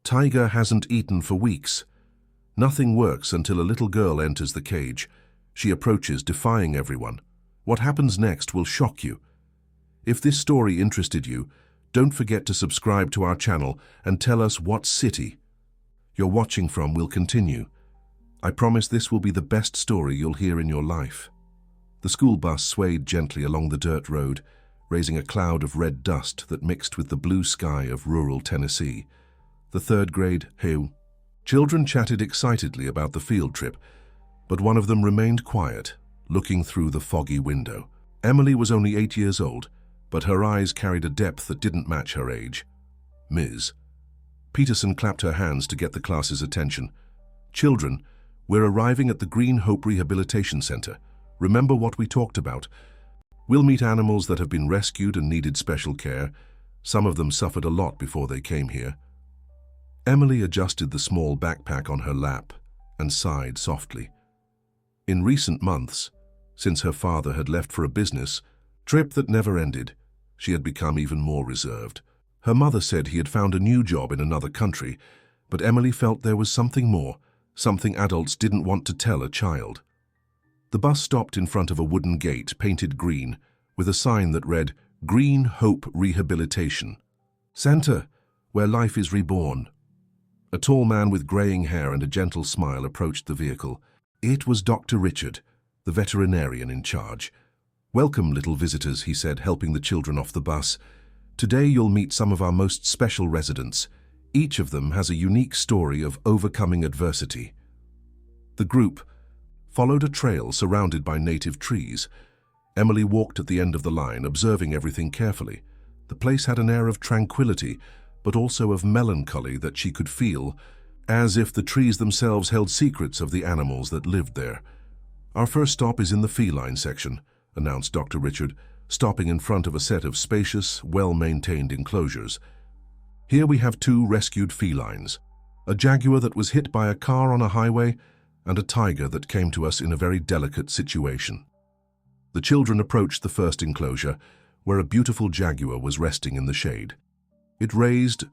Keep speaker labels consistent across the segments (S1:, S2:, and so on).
S1: Tiger hasn't eaten for weeks. Nothing works until a little girl enters the cage. She approaches, defying everyone. What happens next will shock you. If this story interested you, don't forget to subscribe to our channel and tell us what city you're watching from. Will continue. I promise this will be the best story you'll hear in your life. The school bus swayed gently along the dirt road, raising a cloud of red dust that mixed with the blue sky of rural Tennessee. The third grade children chatted excitedly about the field trip, but one of them remained quiet, looking through the foggy window. Emily was only 8 years old, but her eyes carried a depth that didn't match her age. Ms. Peterson clapped her hands to get the class's attention. Children, we're arriving at the Green Hope Rehabilitation Center. Remember what we talked about? We'll meet animals that have been rescued and needed special care. Some of them suffered a lot before they came here. Emily adjusted the small backpack on her lap and sighed softly. In recent months, since her father had left for a business trip that never ended, she had become even more reserved. Her mother said he had found a new job in another country, but Emily felt there was something more, something adults didn't want to tell a child. The bus stopped in front of a wooden gate painted green with a sign that read, Green Hope Rehabilitation Center, where life is reborn. A tall man with graying hair and a gentle smile approached the vehicle. It was Dr. Richard, the veterinarian in charge. Welcome, little visitors, he said, helping the children off the bus. Today you'll meet some of our most special residents. Each of them has a unique story of overcoming adversity. The group followed a trail surrounded by native trees. Emily walked at the end of the line, observing everything carefully. The place had an air of tranquility, but also of melancholy that she could feel, as if the trees themselves held secrets of the animals that lived there. Our first stop is in the feline section, announced Dr. Richard, stopping in front of a set of spacious, well-maintained enclosures. Here we have 2 rescued felines, a jaguar that was hit by a car on a highway and a tiger that came to us in a very delicate situation. The children approached the first enclosure, where a beautiful jaguar was resting in the shade. It raised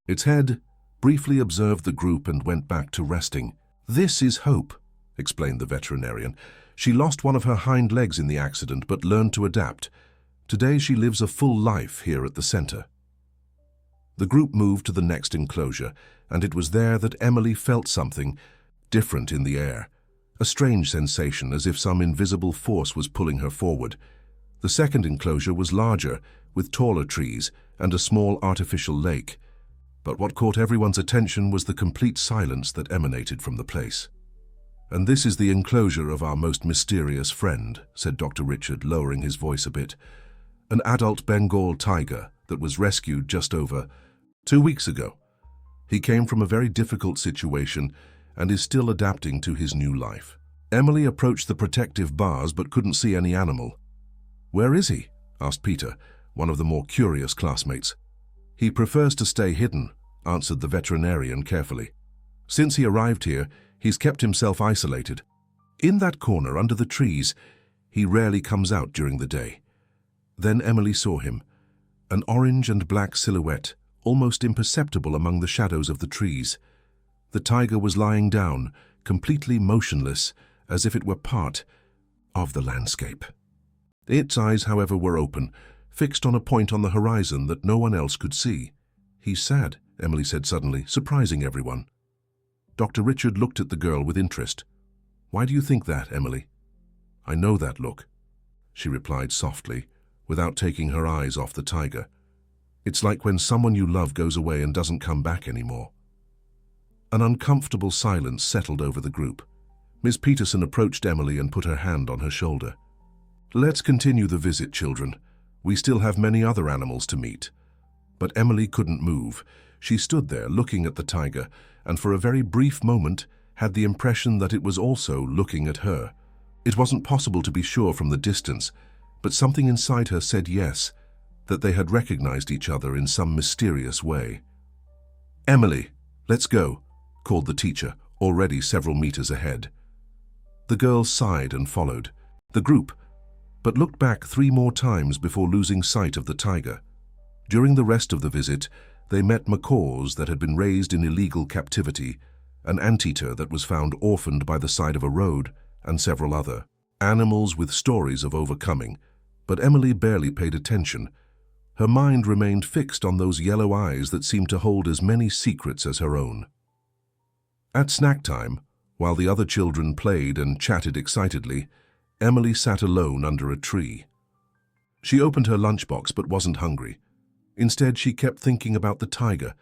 S1: its head, briefly observed the group and went back to resting. This is Hope, explained the veterinarian. She lost one of her hind legs in the accident but learned to adapt. Today she lives a full life here at the center. The group moved to the next enclosure, and it was there that Emily felt something different in the air, a strange sensation as if some invisible force was pulling her forward. The second enclosure was larger, with taller trees and a small artificial lake. But what caught everyone's attention was the complete silence that emanated from the place. And this is the enclosure of our most mysterious friend, said Dr. Richard, lowering his voice a bit. An adult Bengal tiger that was rescued just over 2 weeks ago. He came from a very difficult situation and is still adapting to his new life. Emily approached the protective bars but couldn't see any animal. Where is he? Asked Peter, one of the more curious classmates. He prefers to stay hidden, answered the veterinarian carefully. Since he arrived here, he's kept himself isolated. In that corner under the trees, he rarely comes out during the day. Then Emily saw him, an orange and black silhouette, almost imperceptible among the shadows of the trees. The tiger was lying down, completely motionless, as if it were part of the landscape. Its eyes, however, were open, fixed on a point on the horizon that no one else could see. He's sad, Emily said suddenly, surprising everyone. Dr. Richard looked at the girl with interest. Why do you think that, Emily? I know that look, she replied softly, without taking her eyes off the tiger. It's like when someone you love goes away and doesn't come back anymore. An uncomfortable silence settled over the group. Miss Peterson approached Emily and put her hand on her shoulder. Let's continue the visit, children. We still have many other animals to meet. But Emily couldn't move. She stood there looking at the tiger, and for a very brief moment had the impression that it was also looking at her. It wasn't possible to be sure from the distance, but something inside her said yes, that they had recognized each other in some mysterious way. Emily, let's go, called the teacher, already several meters ahead. The girl sighed and followed the group, but looked back 3 more times before losing sight of the tiger. During the rest of the visit, They met macaws that had been raised in illegal captivity, an anteater that was found orphaned by the side of a road, and several other animals with stories of overcoming. But Emily barely paid attention. Her mind remained fixed on those yellow eyes that seemed to hold as many secrets as her own. At snack time, while the other children played and chatted excitedly, Emily sat alone under a tree. She opened her lunchbox but wasn't hungry. Instead, she kept thinking about the tiger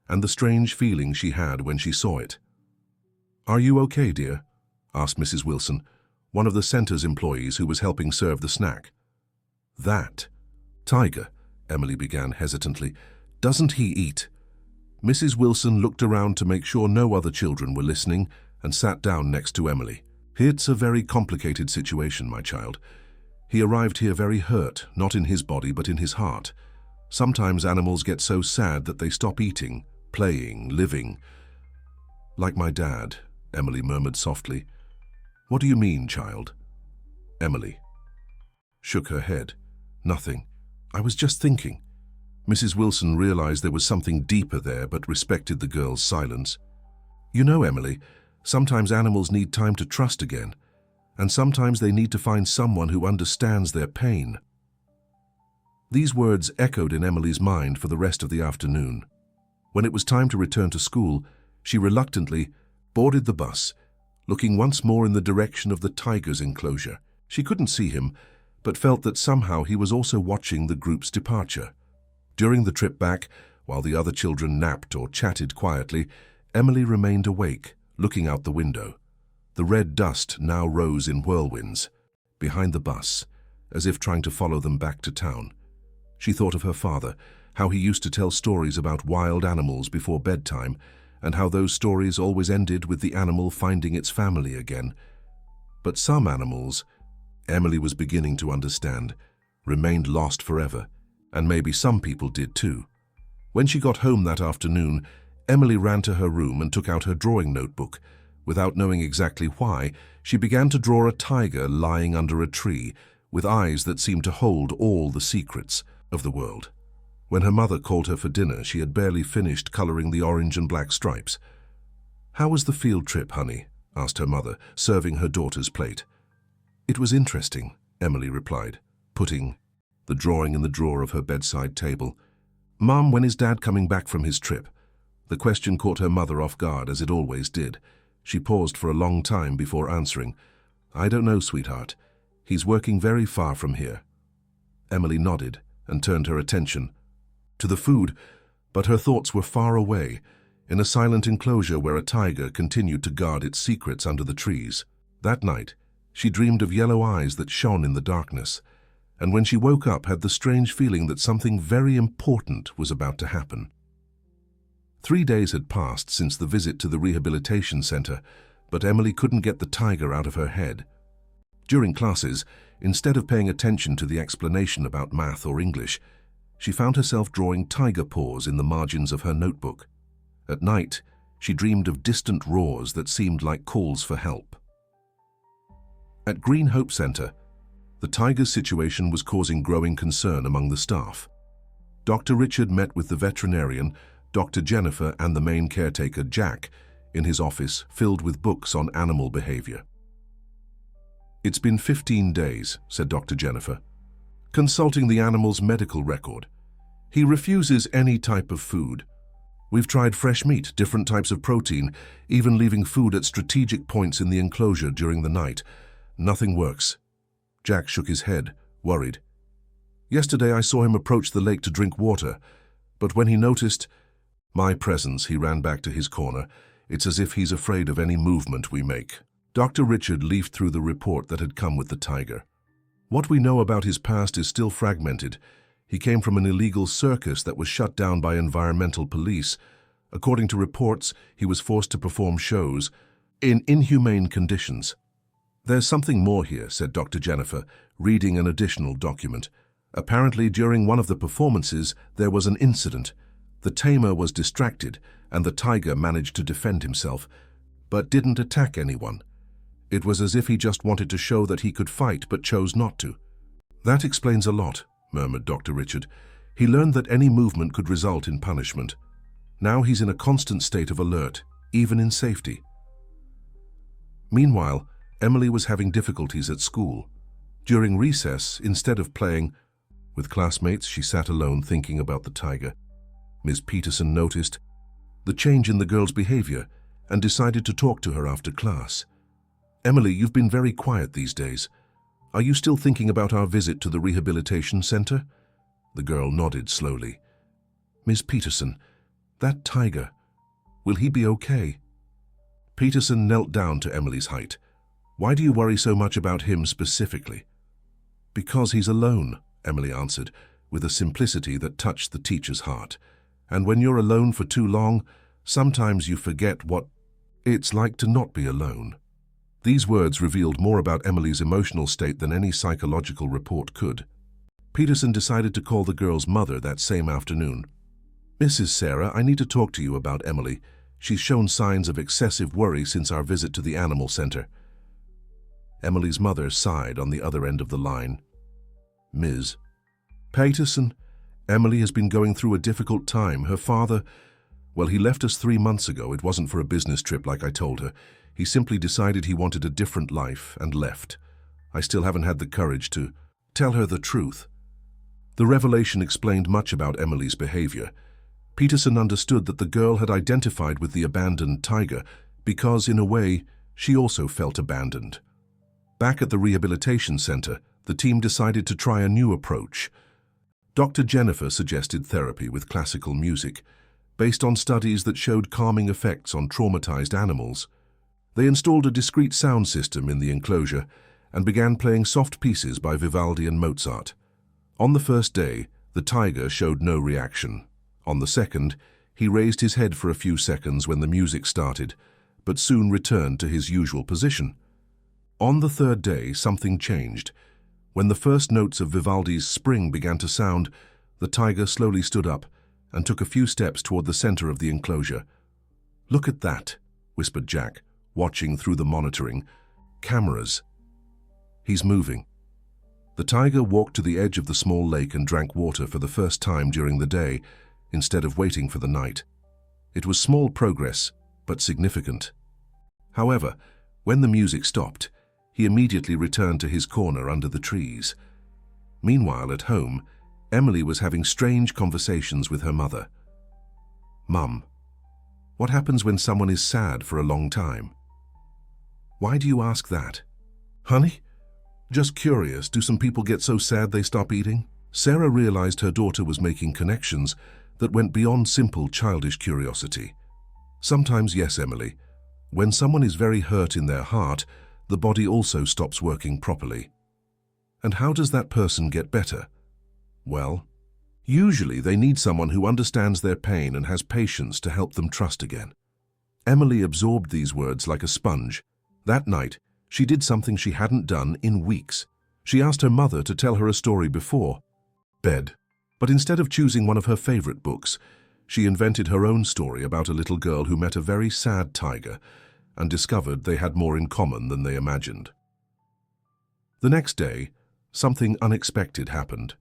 S1: and the strange feeling she had when she saw it. "Are you okay, dear?" asked Mrs. Wilson, one of the center's employees who was helping serve the snack. "That tiger," Emily began hesitantly. "Doesn't he eat?" Mrs. Wilson looked around to make sure no other children were listening and sat down next to Emily. "It's a very complicated situation, my child. He arrived here very hurt, not in his body but in his heart. Sometimes animals get so sad that they stop eating, playing, living. Like my dad," Emily murmured softly. "What do you mean, child?" Emily shook her head. "Nothing. I was just thinking." Mrs. Wilson realized there was something deeper there but respected the girl's silence. "You know, Emily, sometimes animals need time to trust again, and sometimes they need to find someone who understands their pain." These words echoed in Emily's mind for the rest of the afternoon. When it was time to return to school, she reluctantly boarded the bus, looking once more in the direction of the tiger's enclosure. She couldn't see him, but felt that somehow he was also watching the group's departure. During the trip back, while the other children napped or chatted quietly, Emily remained awake, looking out the window. The red dust now rose in whirlwinds behind the bus, as if trying to follow them back to town. She thought of her father, how he used to tell stories about wild animals before bedtime, and how those stories always ended with the animal finding its family again. But some animals, Emily was beginning to understand, remained lost forever, and maybe some people did too. When she got home that afternoon, Emily ran to her room and took out her drawing notebook. Without knowing exactly why, she began to draw a tiger lying under a tree, with eyes that seemed to hold all the secrets of the world. When her mother called her for dinner, she had barely finished coloring the orange and black stripes. "How was the field trip, honey?" asked her mother, serving her daughter's plate. "It was interesting," Emily replied, putting the drawing in the drawer of her bedside table. "Mom, when is Dad coming back from his trip?" The question caught her mother off guard, as it always did. She paused for a long time before answering. "I don't know, sweetheart. He's working very far from here." Emily nodded and turned her attention to the food, but her thoughts were far away, in a silent enclosure where a tiger continued to guard its secrets under the trees. That night, she dreamed of yellow eyes that shone in the darkness, and when she woke up had the strange feeling that something very important was about to happen. 3 days had passed since the visit to the rehabilitation center, but Emily couldn't get the tiger out of her head. During classes, instead of paying attention to the explanation about math or English, she found herself drawing tiger paws in the margins of her notebook. At night, she dreamed of distant roars that seemed like calls for help. At Green Hope Center, the tiger's situation was causing growing concern among the staff. Dr. Richard met with the veterinarian, Dr. Jennifer, and the main caretaker, Jack, in his office filled with books on animal behavior. "It's been 15 days, said Dr. Jennifer, consulting the animal's medical record. He refuses any type of food. We've tried fresh meat, different types of protein, even leaving food at strategic points in the enclosure during the night. Nothing works." Jack shook his head, worried. "Yesterday I saw him approach the lake to drink water, but when he noticed my presence, he ran back to his corner. It's as if he's afraid of any movement we make." Dr. Richard leafed through the report that had come with the tiger. "What we know about his past is still fragmented. He came from an illegal circus that was shut down by environmental police. According to reports, he was forced to perform shows in inhumane conditions." "There's something more here," said Dr. Jennifer, reading an additional document. "Apparently, during one of the performances, there was an incident. The tamer was distracted, and the tiger managed to defend himself, but didn't attack anyone. It was as if he just wanted to show that he could fight, but chose not to." "That explains a lot," murmured Dr. Richard. He learned that any movement could result in punishment. Now he's in a constant state of alert, even in safety. Meanwhile, Emily was having difficulties at school. During recess, instead of playing with classmates, she sat alone thinking about the tiger. Ms. Peterson noticed the change in the girl's behavior and decided to talk to her after class. "Emily, you've been very quiet these days. Are you still thinking about our visit to the rehabilitation center?" The girl nodded slowly. "Ms. Peterson, that tiger, will he be okay?" Peterson knelt down to Emily's height. "Why do you worry so much about him specifically?" "Because he's alone," Emily answered, with a simplicity that touched the teacher's heart. "And when you're alone for too long, sometimes you forget what it's like to not be alone." These words revealed more about Emily's emotional state than any psychological report could. Peterson decided to call the girl's mother that same afternoon. "Mrs. Sarah, I need to talk to you about Emily. She's shown signs of excessive worry since our visit to the animal center." Emily's mother sighed on the other end of the line. "Ms. Peterson, Emily has been going through a difficult time. Her father, well, he left us 3 months ago. It wasn't for a business trip like I told her. He simply decided he wanted a different life and left. I still haven't had the courage to tell her the truth." The revelation explained much about Emily's behavior. Peterson understood that the girl had identified with the abandoned tiger because, in a way, she also felt abandoned. Back at the rehabilitation center, the team decided to try a new approach. Dr. Jennifer suggested therapy with classical music, based on studies that showed calming effects on traumatized animals. They installed a discrete sound system in the enclosure and began playing soft pieces by Vivaldi and Mozart. On the first day, the tiger showed no reaction. On the second, he raised his head for a few seconds when the music started, but soon returned to his usual position. On the third day, something changed. When the first notes of Vivaldi's Spring began to sound, the tiger slowly stood up and took a few steps toward the center of the enclosure. "Look at that," whispered Jack, watching through the monitoring cameras. "He's moving." The tiger walked to the edge of the small lake and drank water for the first time during the day, instead of waiting for the night. It was small progress, but significant. However, when the music stopped, he immediately returned to his corner under the trees. Meanwhile, at home, Emily was having strange conversations with her mother. "Mum, what happens when someone is sad for a long time?" "Why do you ask that?" "Honey, just curious, do some people get so sad they stop eating?" Sarah realized her daughter was making connections that went beyond simple childish curiosity. "Sometimes, yes, Emily. When someone is very hurt in their heart, the body also stops working properly." "And how does that person get better?" "Well, usually they need someone who understands their pain and has patience to help them trust again." Emily absorbed these words like a sponge. That night, she did something she hadn't done in weeks. She asked her mother to tell her a story before bed. But instead of choosing one of her favorite books, she invented her own story about a little girl who met a very sad tiger and discovered they had more in common than they imagined. The next day, something unexpected happened.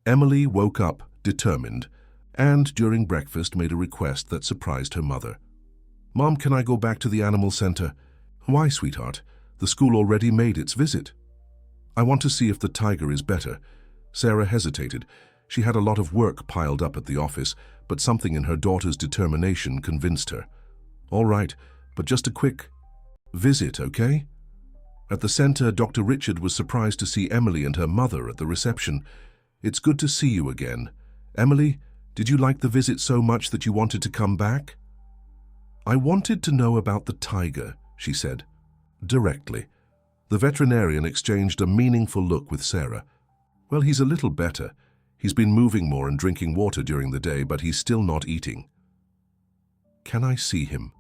S1: Emily woke up determined and, during breakfast, made a request that surprised her mother. "Mom, can I go back to the animal center?" "Why, sweetheart? The school already made its visit." "I want to see if the tiger is better." Sarah hesitated. She had a lot of work piled up at the office, but something in her daughter's determination convinced her. "All right, but just a quick visit, okay?" At the center, Dr. Richard was surprised to see Emily and her mother at the reception. "It's good to see you again. Emily, did you like the visit so much that you wanted to come back?" "I wanted to know about the tiger," she said, directly. The veterinarian exchanged a meaningful look with Sarah. "Well, he's a little better. He's been moving more and drinking water during the day, but he's still not eating." "Can I see him?"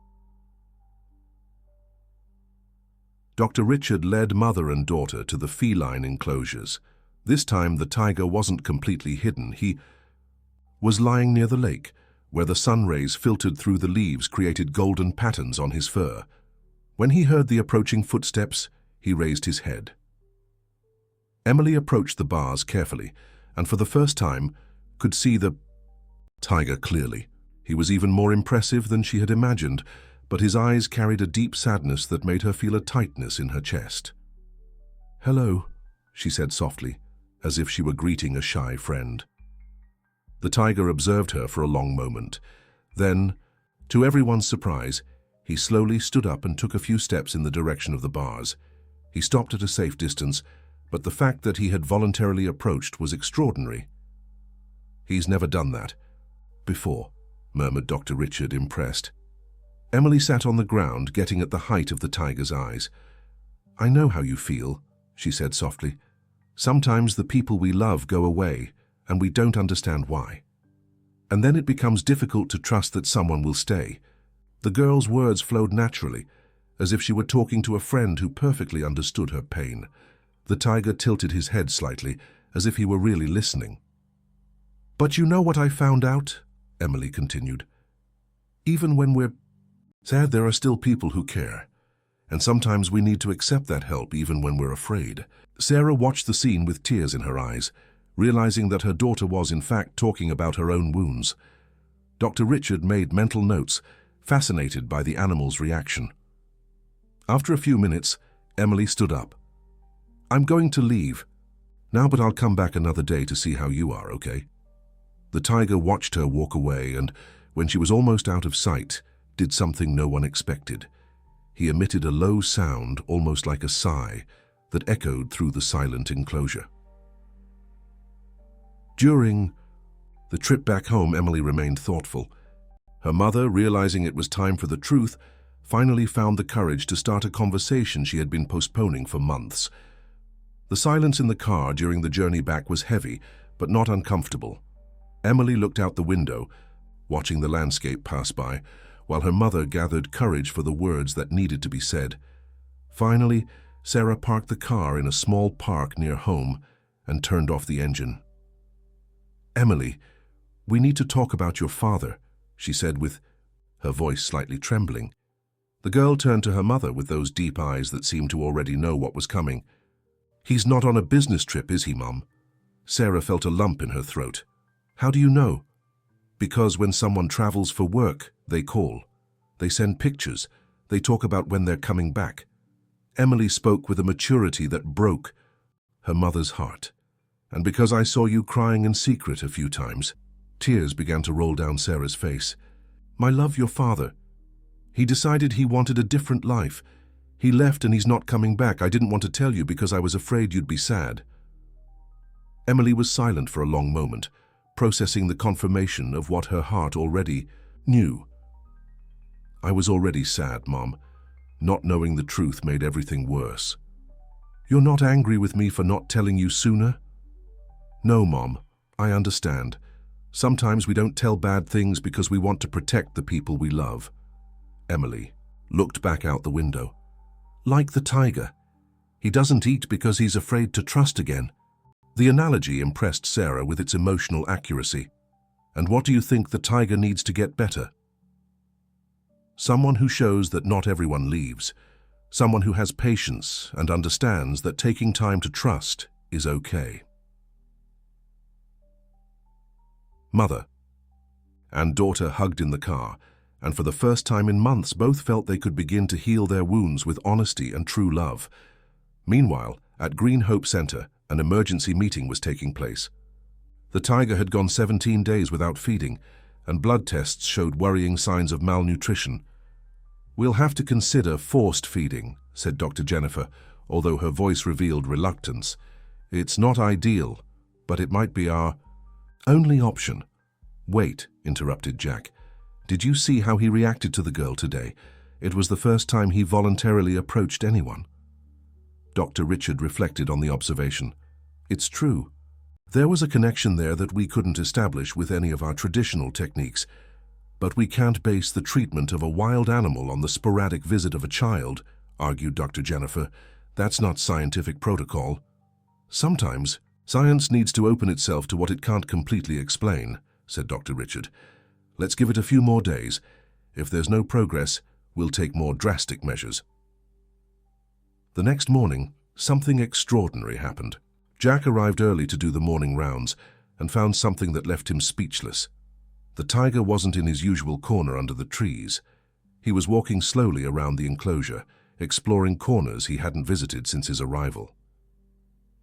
S1: Dr. Richard led mother and daughter to the feline enclosures. This time the tiger wasn't completely hidden. He was lying near the lake, where the sun rays filtered through the leaves created golden patterns on his fur. When he heard the approaching footsteps, he raised his head. Emily approached the bars carefully, and for the first time, could see the tiger clearly. He was even more impressive than she had imagined, but his eyes carried a deep sadness that made her feel a tightness in her chest. "Hello," she said softly, as if she were greeting a shy friend. The tiger observed her for a long moment. Then, to everyone's surprise, he slowly stood up and took a few steps in the direction of the bars. He stopped at a safe distance, but the fact that he had voluntarily approached was extraordinary. "He's never done that before," murmured Dr. Richard, impressed. Emily sat on the ground, getting at the height of the tiger's eyes. "I know how you feel," she said softly. "Sometimes the people we love go away, and we don't understand why. And then it becomes difficult to trust that someone will stay." The girl's words flowed naturally, as if she were talking to a friend who perfectly understood her pain. The tiger tilted his head slightly, as if he were really listening. "But you know what I found out?" Emily continued. "Even when we're sad, there are still people who care. And sometimes we need to accept that help even when we're afraid." Sarah watched the scene with tears in her eyes, realizing that her daughter was in fact talking about her own wounds. Dr. Richard made mental notes, fascinated by the animal's reaction. After a few minutes, Emily stood up. "I'm going to leave now, but I'll come back another day to see how you are, okay?" The tiger watched her walk away and, when she was almost out of sight, did something no one expected. He emitted a low sound, almost like a sigh, that echoed through the silent enclosure. During the trip back home, Emily remained thoughtful. Her mother, realizing it was time for the truth, finally found the courage to start a conversation she had been postponing for months. The silence in the car during the journey back was heavy, but not uncomfortable. Emily looked out the window, watching the landscape pass by, while her mother gathered courage for the words that needed to be said. Finally, Sarah parked the car in a small park near home and turned off the engine. "Emily, we need to talk about your father," she said, with her voice slightly trembling. The girl turned to her mother with those deep eyes that seemed to already know what was coming. "He's not on a business trip, is he, Mom?" Sarah felt a lump in her throat. "How do you know?" "Because when someone travels for work, they call. They send pictures. They talk about when they're coming back." Emily spoke with a maturity that broke her mother's heart. "And because I saw you crying in secret a few times." Tears began to roll down Sarah's face. "My love, your father. He decided he wanted a different life. He left and he's not coming back. I didn't want to tell you because I was afraid you'd be sad." Emily was silent for a long moment, processing the confirmation of what her heart already knew. "I was already sad, Mom. Not knowing the truth made everything worse." "You're not angry with me for not telling you sooner?" "No, Mom. I understand. Sometimes we don't tell bad things because we want to protect the people we love." Emily looked back out the window. "Like the tiger. He doesn't eat because he's afraid to trust again." The analogy impressed Sarah with its emotional accuracy. "And what do you think the tiger needs to get better?" "Someone who shows that not everyone leaves. Someone who has patience and understands that taking time to trust is okay." Mother and daughter hugged in the car, and for the first time in months both felt they could begin to heal their wounds with honesty and true love. Meanwhile, at Green Hope Center, an emergency meeting was taking place. The tiger had gone 17 days without feeding, and blood tests showed worrying signs of malnutrition. "We'll have to consider forced feeding," said Dr. Jennifer, although her voice revealed reluctance. "It's not ideal, but it might be our only option." "Wait," interrupted Jack. "Did you see how he reacted to the girl today? It was the first time he voluntarily approached anyone." Dr. Richard reflected on the observation. "It's true. There was a connection there that we couldn't establish with any of our traditional techniques. But we can't base the treatment of a wild animal on the sporadic visit of a child," argued Dr. Jennifer. "That's not scientific protocol." "Sometimes science needs to open itself to what it can't completely explain," said Dr. Richard. "Let's give it a few more days. If there's no progress, we'll take more drastic measures." The next morning, something extraordinary happened. Jack arrived early to do the morning rounds, and found something that left him speechless. The tiger wasn't in his usual corner under the trees. He was walking slowly around the enclosure, exploring corners he hadn't visited since his arrival.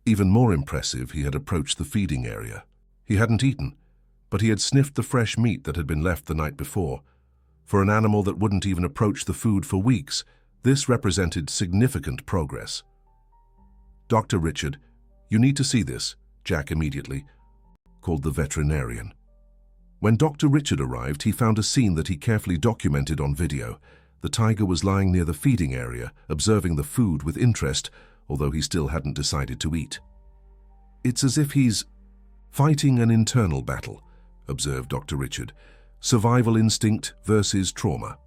S1: Even more impressive, he had approached the feeding area. He hadn't eaten, but he had sniffed the fresh meat that had been left the night before. For an animal that wouldn't even approach the food for weeks, this represented significant progress. "Dr. Richard, you need to see this," Jack immediately called the veterinarian. When Dr. Richard arrived, he found a scene that he carefully documented on video. The tiger was lying near the feeding area, observing the food with interest, although he still hadn't decided to eat. "It's as if he's fighting an internal battle," observed Dr. Richard. "Survival instinct versus trauma."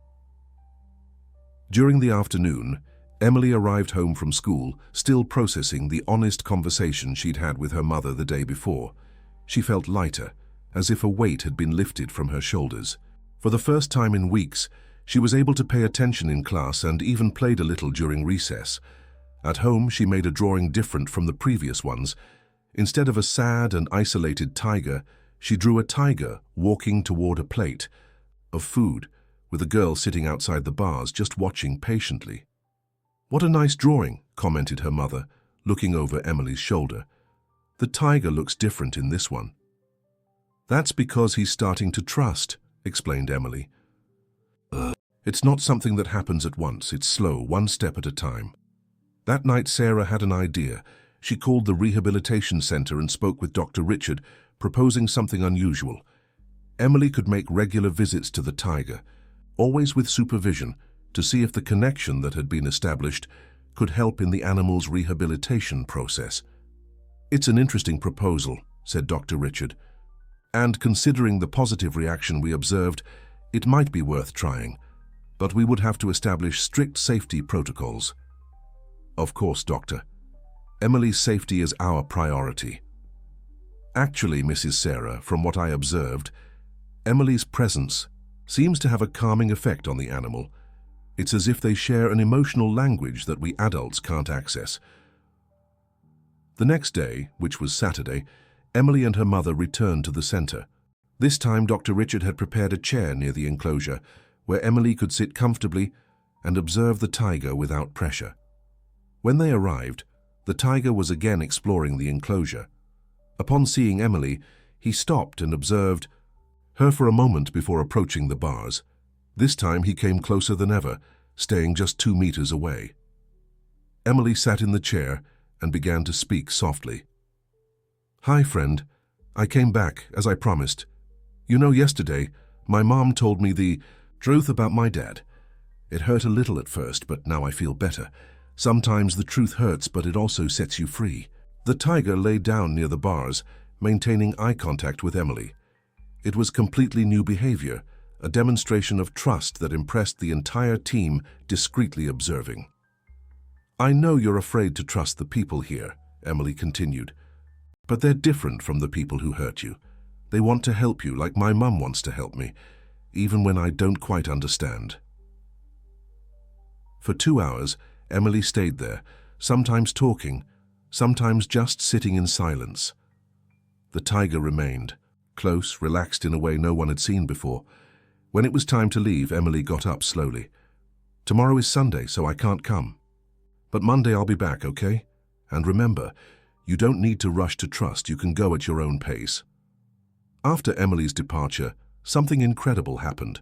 S1: During the afternoon, Emily arrived home from school, still processing the honest conversation she'd had with her mother the day before. She felt lighter, as if a weight had been lifted from her shoulders. For the first time in weeks, she was able to pay attention in class and even played a little during recess. At home, she made a drawing different from the previous ones. Instead of a sad and isolated tiger, she drew a tiger walking toward a plate of food, with a girl sitting outside the bars just watching patiently. "What a nice drawing," commented her mother, looking over Emily's shoulder. "The tiger looks different in this one." "That's because he's starting to trust," explained Emily. "It's not something that happens at once. It's slow, one step at a time." That night, Sarah had an idea. She called the rehabilitation center and spoke with Dr. Richard, proposing something unusual. Emily could make regular visits to the tiger, always with supervision, to see if the connection that had been established could help in the animal's rehabilitation process. "It's an interesting proposal," said Dr. Richard. "And considering the positive reaction we observed, it might be worth trying, but we would have to establish strict safety protocols." "Of course, Doctor. Emily's safety is our priority." "Actually, Mrs. Sarah, from what I observed, Emily's presence seems to have a calming effect on the animal. It's as if they share an emotional language that we adults can't access." The next day, which was Saturday, Emily and her mother returned to the center. This time, Dr. Richard had prepared a chair near the enclosure, where Emily could sit comfortably and observe the tiger without pressure. When they arrived, the tiger was again exploring the enclosure. Upon seeing Emily, he stopped and observed her for a moment before approaching the bars. This time he came closer than ever, staying just 2 meters away. Emily sat in the chair and began to speak softly. "Hi, friend. I came back, as I promised. You know, yesterday, my mom told me the truth about my dad. It hurt a little at first, but now I feel better. Sometimes the truth hurts, but it also sets you free." The tiger lay down near the bars, maintaining eye contact with Emily. It was completely new behavior, a demonstration of trust that impressed the entire team, discreetly observing. "I know you're afraid to trust the people here," Emily continued, "but they're different from the people who hurt you. They want to help you like my mum wants to help me, even when I don't quite understand." For 2 hours, Emily stayed there, sometimes talking, sometimes just sitting in silence. The tiger remained, close, relaxed in a way no one had seen before. When it was time to leave, Emily got up slowly. "Tomorrow is Sunday, so I can't come. But Monday I'll be back, okay? And remember, you don't need to rush to trust. You can go at your own pace." After Emily's departure, something incredible happened.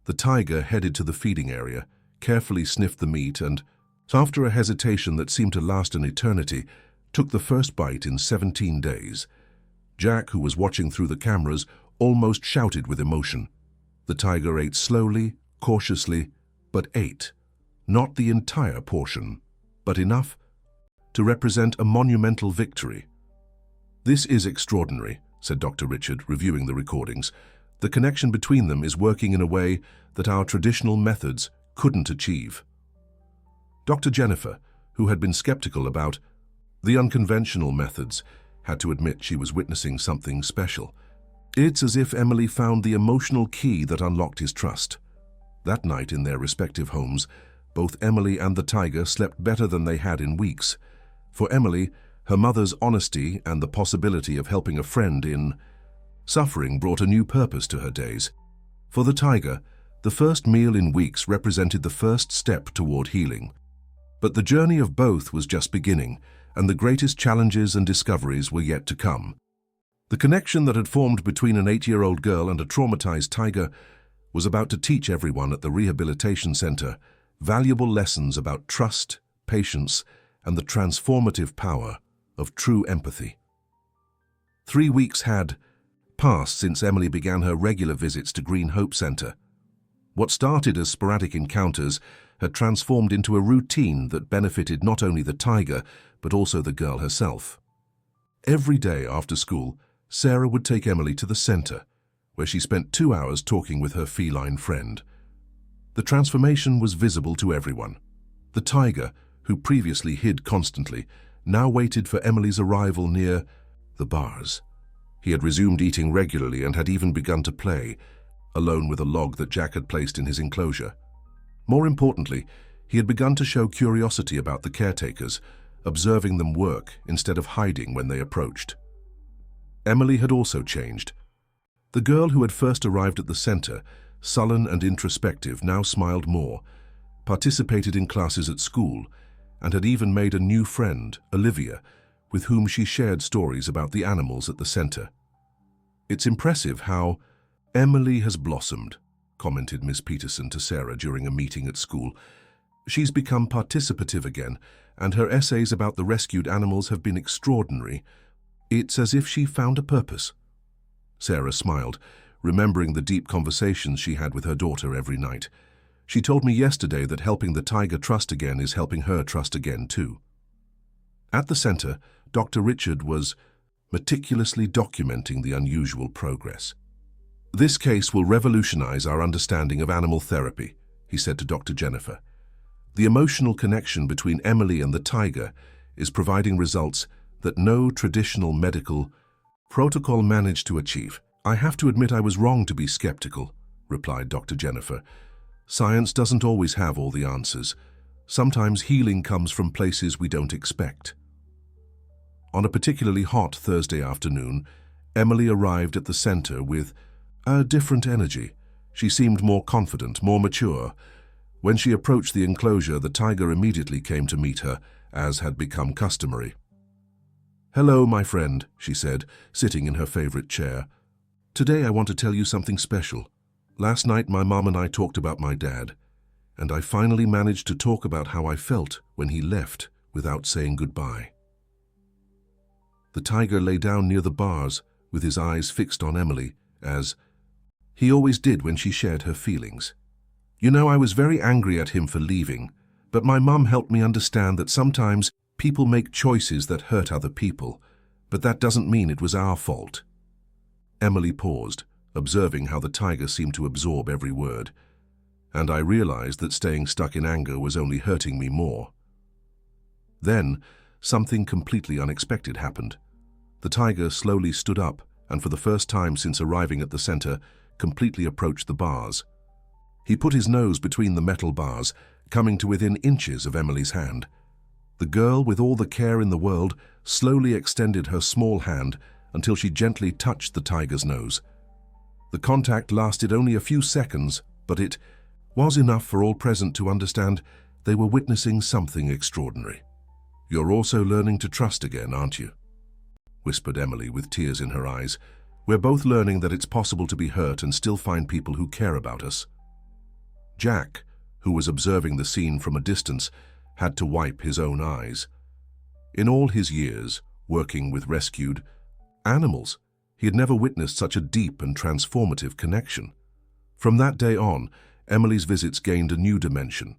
S1: The tiger headed to the feeding area, carefully sniffed the meat and, after a hesitation that seemed to last an eternity, took the first bite in 17 days. Jack, who was watching through the cameras, almost shouted with emotion. The tiger ate slowly, cautiously, but ate. Not the entire portion, but enough to represent a monumental victory. "This is extraordinary," said Dr. Richard, reviewing the recordings. "The connection between them is working in a way that our traditional methods couldn't achieve." Dr. Jennifer, who had been skeptical about the unconventional methods, had to admit she was witnessing something special. It's as if Emily found the emotional key that unlocked his trust. That night in their respective homes, both Emily and the tiger slept better than they had in weeks. For Emily, Her mother's honesty and the possibility of helping a friend in suffering brought a new purpose to her days. For the tiger, the first meal in weeks represented the first step toward healing. But the journey of both was just beginning, and the greatest challenges and discoveries were yet to come. The connection that had formed between an 8-year-old girl and a traumatized tiger was about to teach everyone at the rehabilitation center valuable lessons about trust, patience, and the transformative power of true empathy. 3 weeks had passed since Emily began her regular visits to Green Hope Center. What started as sporadic encounters had transformed into a routine that benefited not only the tiger, but also the girl herself. Every day after school, Sarah would take Emily to the center, where she spent 2 hours talking with her feline friend. The transformation was visible to everyone. The tiger, who previously hid constantly, now waited for Emily's arrival near the bars. He had resumed eating regularly and had even begun to play, alone with a log that Jack had placed in his enclosure. More importantly, he had begun to show curiosity about the caretakers, observing them work instead of hiding when they approached. Emily had also changed. The girl who had first arrived at the center, sullen and introspective, now smiled more, participated in classes at school, and had even made a new friend, Olivia, with whom she shared stories about the animals at the center. "It's impressive how Emily has blossomed," commented Miss Peterson to Sarah during a meeting at school. "She's become participative again, and her essays about the rescued animals have been extraordinary. It's as if she found a purpose." Sarah smiled, remembering the deep conversations she had with her daughter every night. "She told me yesterday that helping the tiger trust again is helping her trust again too." At the center, Dr. Richard was meticulously documenting the unusual progress. "This case will revolutionize our understanding of animal therapy," he said to Dr. Jennifer. "The emotional connection between Emily and the tiger is providing results that no traditional medical protocol managed to achieve." "I have to admit I was wrong to be skeptical," replied Dr. Jennifer. "Science doesn't always have all the answers. Sometimes healing comes from places we don't expect." On a particularly hot Thursday afternoon, Emily arrived at the center with a different energy. She seemed more confident, more mature. When she approached the enclosure, the tiger immediately came to meet her, as had become customary. "Hello, my friend," she said, sitting in her favorite chair. "Today I want to tell you something special. Last night my mom and I talked about my dad, and I finally managed to talk about how I felt when he left without saying goodbye." The tiger lay down near the bars with his eyes fixed on Emily, as he always did when she shared her feelings. "You know, I was very angry at him for leaving, but my mum helped me understand that sometimes people make choices that hurt other people, but that doesn't mean it was our fault." Emily paused, observing how the tiger seemed to absorb every word, and I realized that staying stuck in anger was only hurting me more. Then, something completely unexpected happened. The tiger slowly stood up, and for the first time since arriving at the center, completely approached the bars. He put his nose between the metal bars, coming to within inches of Emily's hand. The girl, with all the care in the world, slowly extended her small hand until she gently touched the tiger's nose. The contact lasted only a few seconds, but it was enough for all present to understand they were witnessing something extraordinary. "You're also learning to trust again, aren't you?" whispered Emily with tears in her eyes. "We're both learning that it's possible to be hurt and still find people who care about us." Jack, who was observing the scene from a distance, had to wipe his own eyes. In all his years working with rescued animals, he had never witnessed such a deep and transformative connection. From that day on, Emily's visits gained a new dimension.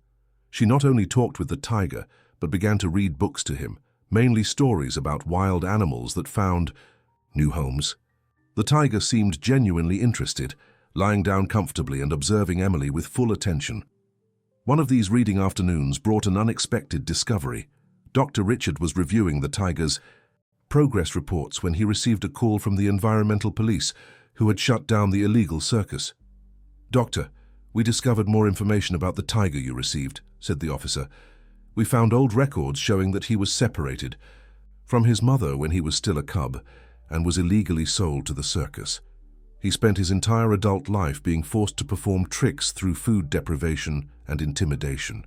S1: She not only talked with the tiger, but began to read books to him, mainly stories about wild animals that found new homes. The tiger seemed genuinely interested, lying down comfortably and observing Emily with full attention. One of these reading afternoons brought an unexpected discovery. Dr. Richard was reviewing the tiger's progress reports when he received a call from the environmental police, who had shut down the illegal circus. "Doctor, we discovered more information about the tiger you received," said the officer. "We found old records showing that he was separated. From his mother when he was still a cub and was illegally sold to the circus. He spent his entire adult life being forced to perform tricks through food deprivation and intimidation.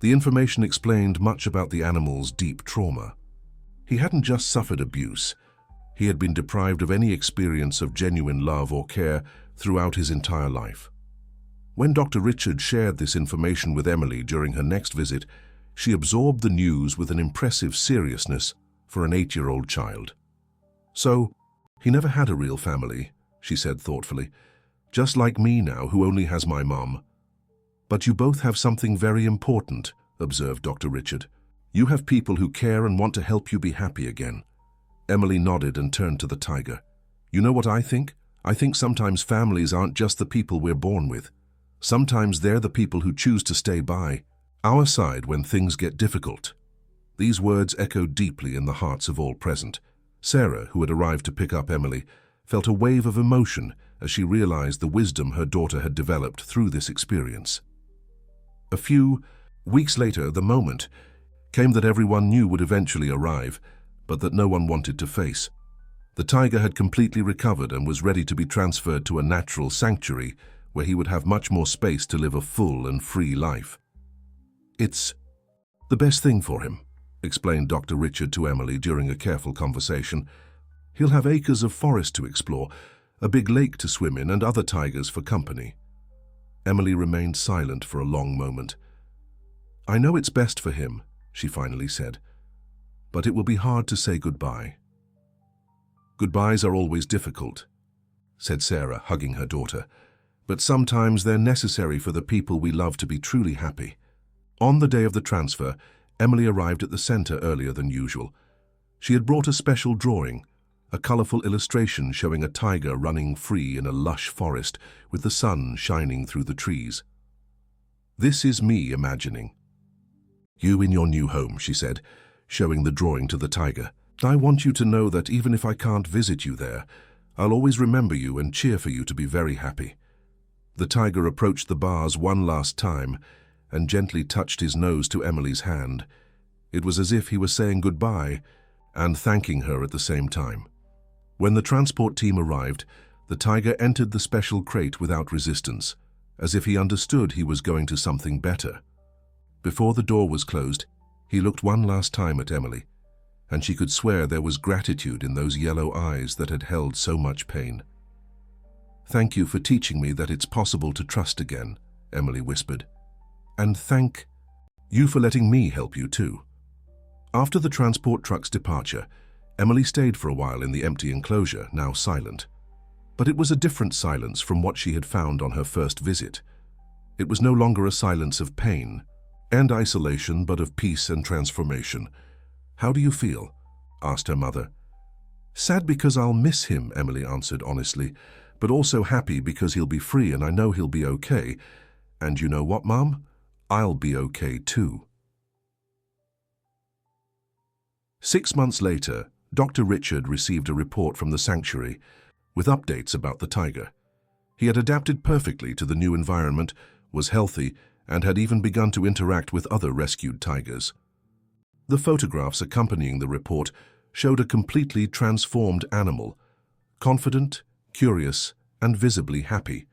S1: The information explained much about the animal's deep trauma. He hadn't just suffered abuse, he had been deprived of any experience of genuine love or care throughout his entire life. When Dr. Richard shared this information with Emily during her next visit, she absorbed the news with an impressive seriousness for an 8-year-old child. "So, he never had a real family," she said thoughtfully, "just like me now, who only has my mom." "But you both have something very important," observed Dr. Richard. "You have people who care and want to help you be happy again." Emily nodded and turned to the tiger. "You know what I think? I think sometimes families aren't just the people we're born with. Sometimes they're the people who choose to stay by our side when things get difficult." These words echoed deeply in the hearts of all present. Sarah, who had arrived to pick up Emily, felt a wave of emotion as she realized the wisdom her daughter had developed through this experience. A few weeks later, the moment came that everyone knew would eventually arrive, but that no one wanted to face. The tiger had completely recovered and was ready to be transferred to a natural sanctuary where he would have much more space to live a full and free life. "It's the best thing for him," explained Dr. Richard to Emily during a careful conversation. "He'll have acres of forest to explore, a big lake to swim in, and other tigers for company." Emily remained silent for a long moment. "I know it's best for him," she finally said, "but it will be hard to say goodbye." "Goodbyes are always difficult," said Sarah, hugging her daughter, "but sometimes they're necessary for the people we love to be truly happy." On the day of the transfer, Emily arrived at the center earlier than usual. She had brought a special drawing, a colorful illustration showing a tiger running free in a lush forest with the sun shining through the trees. "This is me imagining you in your new home," she said, showing the drawing to the tiger. "I want you to know that even if I can't visit you there, I'll always remember you and cheer for you to be very happy." The tiger approached the bars one last time and gently touched his nose to Emily's hand. It was as if he was saying goodbye and thanking her at the same time. When the transport team arrived, the tiger entered the special crate without resistance, as if he understood he was going to something better. Before the door was closed, he looked one last time at Emily, and she could swear there was gratitude in those yellow eyes that had held so much pain. "Thank you for teaching me that it's possible to trust again," Emily whispered. "And thank you for letting me help you too." After the transport truck's departure, Emily stayed for a while in the empty enclosure, now silent. But it was a different silence from what she had found on her first visit. It was no longer a silence of pain and isolation, but of peace and transformation. "How do you feel?" asked her mother. "Sad because I'll miss him," Emily answered honestly, "but also happy because he'll be free and I know he'll be okay. And you know what, Mom? I'll be okay too." 6 months later, Dr. Richard received a report from the sanctuary with updates about the tiger. He had adapted perfectly to the new environment, was healthy, and had even begun to interact with other rescued tigers. The photographs accompanying the report showed a completely transformed animal, confident, curious, and visibly happy.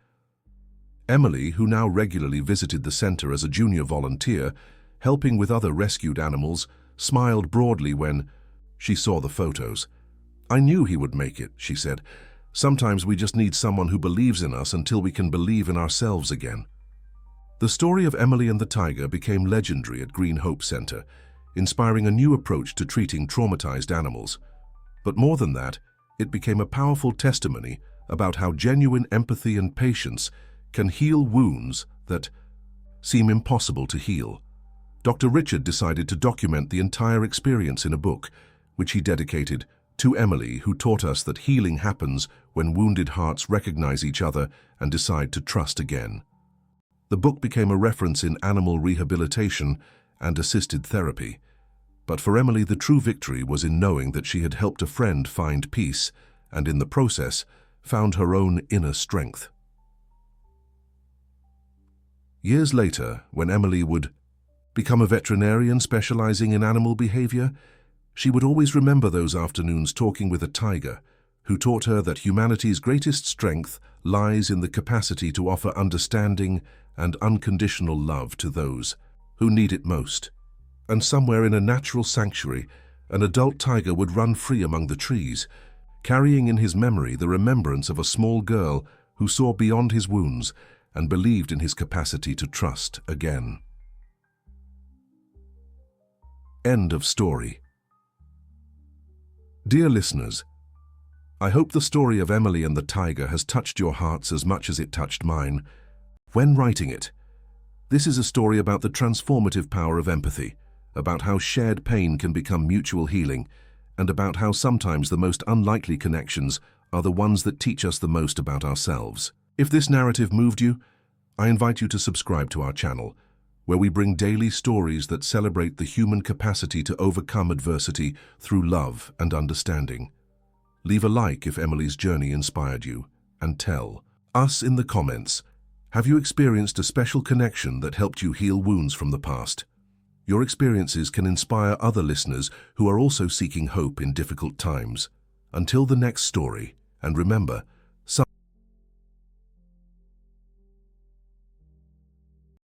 S1: Emily, who now regularly visited the center as a junior volunteer, helping with other rescued animals, smiled broadly when she saw the photos. "I knew he would make it," she said. "Sometimes we just need someone who believes in us until we can believe in ourselves again." The story of Emily and the tiger became legendary at Green Hope Center, inspiring a new approach to treating traumatized animals. But more than that, it became a powerful testimony about how genuine empathy and patience can heal wounds that seem impossible to heal. Dr. Richard decided to document the entire experience in a book, which he dedicated to Emily, who taught us that healing happens when wounded hearts recognize each other and decide to trust again. The book became a reference in animal rehabilitation and assisted therapy. But for Emily, the true victory was in knowing that she had helped a friend find peace and, in the process, found her own inner strength. Years later, when Emily would become a veterinarian specializing in animal behavior, She would always remember those afternoons talking with a tiger, who taught her that humanity's greatest strength lies in the capacity to offer understanding and unconditional love to those who need it most. And somewhere in a natural sanctuary, an adult tiger would run free among the trees, carrying in his memory the remembrance of a small girl who saw beyond his wounds and believed in his capacity to trust again. End of story. Dear listeners, I hope the story of Emily and the tiger has touched your hearts as much as it touched mine when writing it. This is a story about the transformative power of empathy, about how shared pain can become mutual healing, and about how sometimes the most unlikely connections are the ones that teach us the most about ourselves. If this narrative moved you, I invite you to subscribe to our channel, where we bring daily stories that celebrate the human capacity to overcome adversity through love and understanding. Leave a like if Emily's journey inspired you, and tell us in the comments, have you experienced a special connection that helped you heal wounds from the past? Your experiences can inspire other listeners who are also seeking hope in difficult times. Until the next story, and remember,